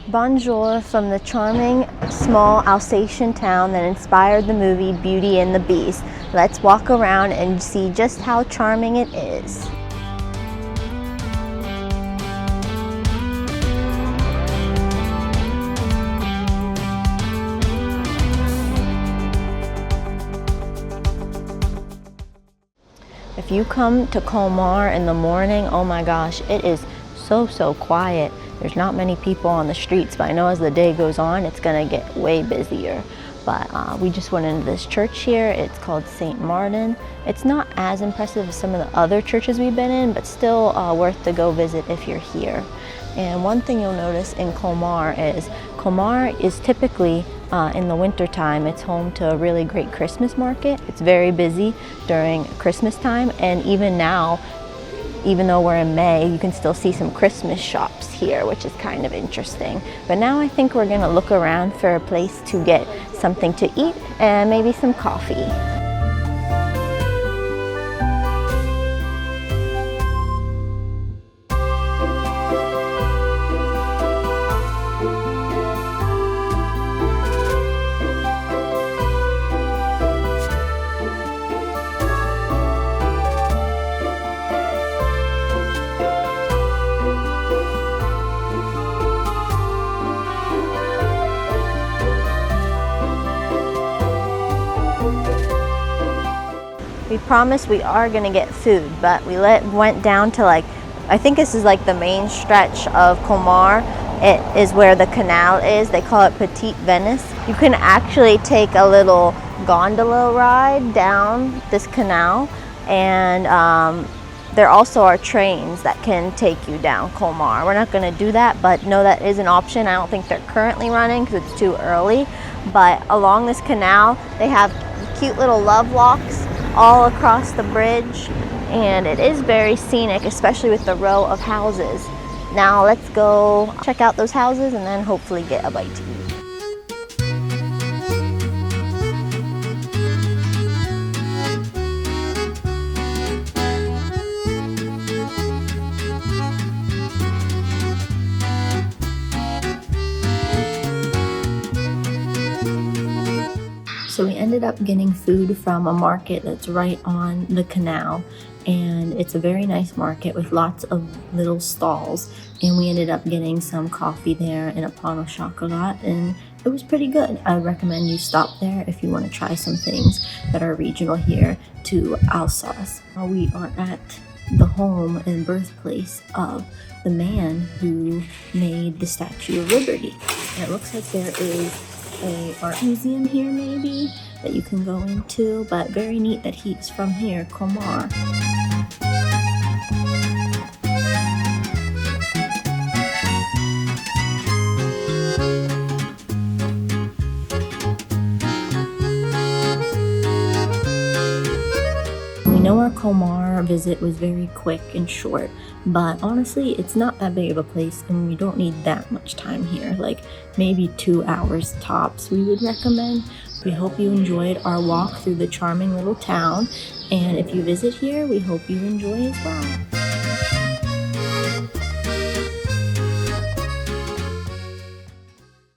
Bonjour from the charming, small Alsatian town that inspired the movie Beauty and the Beast. Let's walk around and see just how charming it is. If you come to Colmar in the morning, oh my gosh, it is so quiet. There's not many people on the streets, but I know as the day goes on, it's gonna get way busier. But we just went into this church here. It's called St. Martin. It's not as impressive as some of the other churches we've been in, but still worth to go visit if you're here. And one thing you'll notice in Colmar is typically in the winter time, it's home to a really great Christmas market. It's very busy during Christmas time, and even now, even though we're in May, you can still see some Christmas shops here, which is kind of interesting. But now I think we're gonna look around for a place to get something to eat and maybe some coffee. We promised we are gonna get food, but we went down to I think this is the main stretch of Colmar. It is where the canal is. They call it Petit Venice. You can actually take a little gondola ride down this canal, and there also are trains that can take you down Colmar. We're not gonna do that, but no, that is an option. I don't think they're currently running because it's too early, but along this canal, they have cute little love locks all across the bridge, and it is very scenic, especially with the row of houses. Now let's go check out those houses and then hopefully get a bite to eat. So we ended up getting food from a market that's right on the canal, and it's a very nice market with lots of little stalls, and we ended up getting some coffee there and a pain au chocolat, and it was pretty good. I recommend you stop there if you want to try some things that are regional here to Alsace. We are at the home and birthplace of the man who made the Statue of Liberty. And it looks like there is an art museum here maybe that you can go into, but very neat that he's from here, Colmar. We know our Colmar visit was very quick and short, but honestly, it's not that big of a place and we don't need that much time here, maybe 2 hours tops we would recommend. We hope you enjoyed our walk through the charming little town, and if you visit here, we hope you enjoy as well.